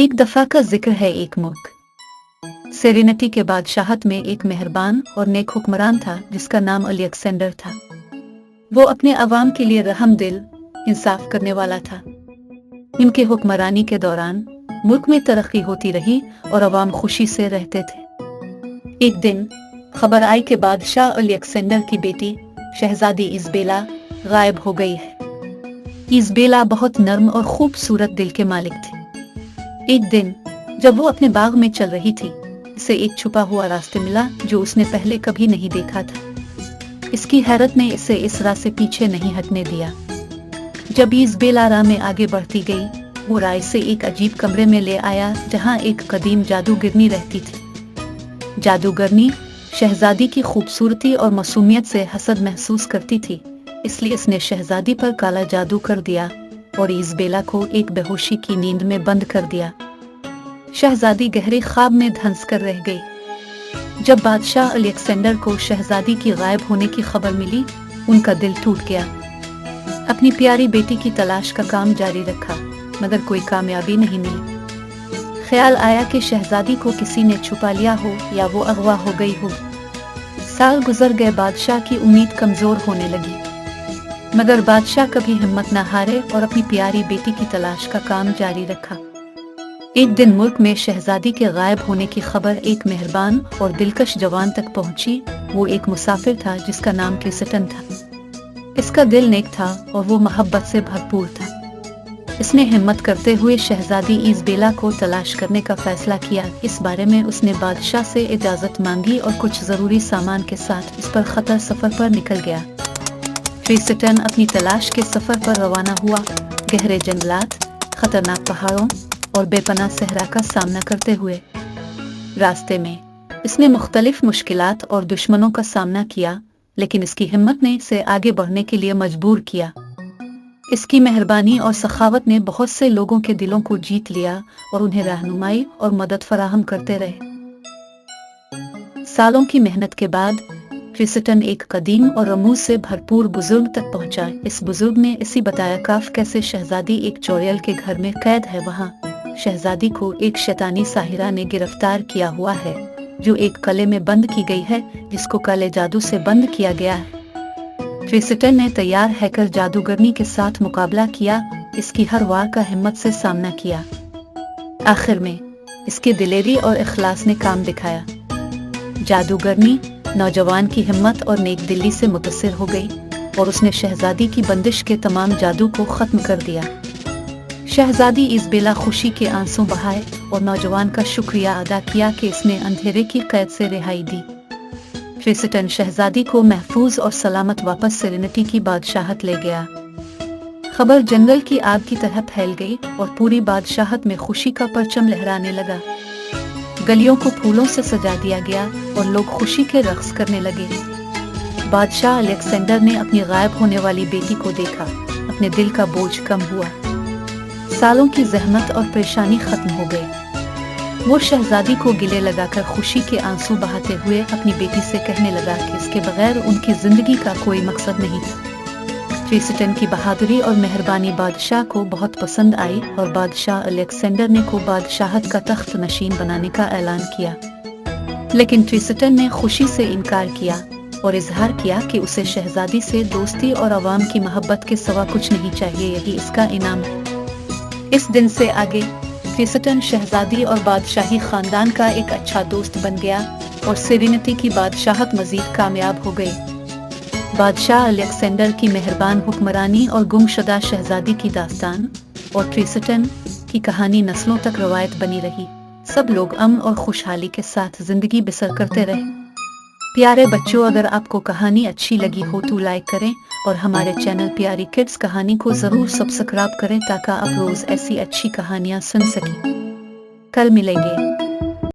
एक दफा का जिक्र है एक मुल्क सेरेनिटी के बादशाहत में एक मेहरबान और नेक हुक्मरान था जिसका नाम अलेक्जेंडर था। वो अपने अवाम के लिए रहम दिल इंसाफ करने वाला था। इनके हुक्मरानी के दौरान मुल्क में तरक्की होती रही और अवाम खुशी से रहते थे। एक दिन खबर आई कि बादशाह अलेक्जेंडर की बेटी शहजादी इज़बेला गायब हो गई है। इज़बेला बहुत नर्म और खूबसूरत दिल के मालिक थे। एक दिन जब वो अपने बाग में चल रही थी, इसे एक छुपा हुआ रास्ता मिला जो उसने पहले कभी नहीं देखा था। इसकी हैरत ने इसे इस राह से पीछे नहीं हटने दिया। जब इज़बेला राह में आगे बढ़ती गई, वो राह से एक अजीब कमरे में ले आया जहां एक कदीम जादूगरनी रहती थी। जादूगरनी शहजादी की खूबसूरती और मासूमियत से हसद महसूस करती थी, इसलिए इसने शहजादी पर काला जादू कर दिया और इज़बेला को एक बेहोशी की नींद में बंद कर दिया। शहजादी गहरे ख्वाब में धंस कर रह गई। जब बादशाह अलेक्जेंडर को शहजादी की गायब होने की खबर मिली, उनका दिल टूट गया। अपनी प्यारी बेटी की तलाश का काम जारी रखा, मगर कोई कामयाबी नहीं मिली। ख्याल आया कि शहजादी को किसी ने छुपा लिया हो या वो अगवा हो गई हो। साल गुजर गए, बादशाह की उम्मीद कमजोर होने लगी, मगर बादशाह कभी हिम्मत न हारे और अपनी प्यारी बेटी की तलाश का काम जारी रखा। एक दिन मुल्क में शहजादी के गायब होने की खबर एक मेहरबान और दिलकश जवान तक पहुंची। वो एक मुसाफिर था जिसका नाम ट्रिस्टन था। इसका दिल नेक था और वो मोहब्बत से भरपूर था। इसने हिम्मत करते हुए शहजादी इज़बेला को तलाश करने का फैसला किया। इस बारे में उसने बादशाह से इजाजत मांगी और कुछ जरूरी सामान के साथ इस पर खतर सफर पर निकल गया। ट्रिस्टन अपनी तलाश के सफर पर रवाना हुआ। गहरे जंगलात, खतरनाक पहाड़ों और बेपनाह सहरा का सामना करते हुए रास्ते में इसने मुख्तलिफ मुश्किलात और दुश्मनों का सामना किया, लेकिन इसकी हिम्मत ने इसे आगे बढ़ने के लिए मजबूर किया। इसकी मेहरबानी और सखावत ने बहुत से लोगों के दिलों को जीत लिया और उन्हें रहनुमाई और मदद फराहम करते रहे। सालों की मेहनत के बाद ट्रिस्टन एक कदीम और रमूज से भरपूर बुजुर्ग तक पहुंचा। इस बुजुर्ग ने इसी बताया काफ कैसे शहजादी एक चोरियल के घर में कैद है। वहां शहजादी को एक शैतानी साहिरा ने गिरफ्तार किया हुआ है जो एक कले में बंद की गई है, जिसको काले जादू से बंद किया गया है। ट्रिस्टन ने तैयार हैकर जादूगरनी के साथ मुकाबला किया, इसकी हर वार का हिम्मत से सामना किया। आखिर में इसके दिलेरी और इखलास ने काम दिखाया। जादूगरनी नौजवान की हिम्मत और नेक दिली से मुतासिर हो गई और उसने शहजादी की बंदिश के तमाम जादू को खत्म कर दिया। शहजादी इज़बेला खुशी के आंसू बहाए और नौजवान का शुक्रिया अदा किया कि इसने अंधेरे की कैद से रिहाई दी। ट्रिस्टन शहजादी को महफूज और सलामत वापस सेरेनिटी की बादशाहत ले गया। खबर जंगल की आग की तरह फैल गई और पूरी बादशाहत में खुशी का परचम लहराने लगा। गलियों को फूलों से सजा दिया गया और लोग खुशी के रक्स करने लगे। बादशाह अलेक्जेंडर ने अपनी गायब होने वाली बेटी को देखा, अपने दिल का बोझ कम हुआ। सालों की जहमत और परेशानी खत्म हो गई। वो शहजादी को गिले लगाकर खुशी के आंसू बहाते हुए अपनी बेटी से कहने लगा कि इसके बगैर उनकी जिंदगी का कोई मकसद नहीं था। ट्रिस्टन की बहादुरी और मेहरबानी बादशाह को बहुत पसंद आई और बादशाह अलेक्जेंडर ने को बादशाहत का तख्त नशीन बनाने का ऐलान किया। लेकिन ट्रिस्टन ने खुशी से इनकार किया और इजहार किया कि उसे शहजादी से दोस्ती और अवाम की मोहब्बत के सिवा कुछ नहीं चाहिए, यही इसका इनाम है। इस दिन से आगे ट्रिस्टन शहजादी और बादशाही खानदान का एक अच्छा दोस्त बन गया और सेरेनिटी की बादशाहत मजीद कामयाब हो गई। बादशाह अलेक्जेंडर की मेहरबान हुक्मरानी और गुमशुदा शहजादी की दास्तान और ट्रिस्टन की कहानी नस्लों तक रवायत बनी रही। सब लोग अमन और खुशहाली के साथ जिंदगी बसर करते रहे। प्यारे बच्चों, अगर आपको कहानी अच्छी लगी हो तो लाइक करें और हमारे चैनल प्यारी किड्स कहानी को जरूर सब्सक्राइब करें ताकि आप रोज ऐसी अच्छी कहानियां सुन सकें। कल मिलेंगे।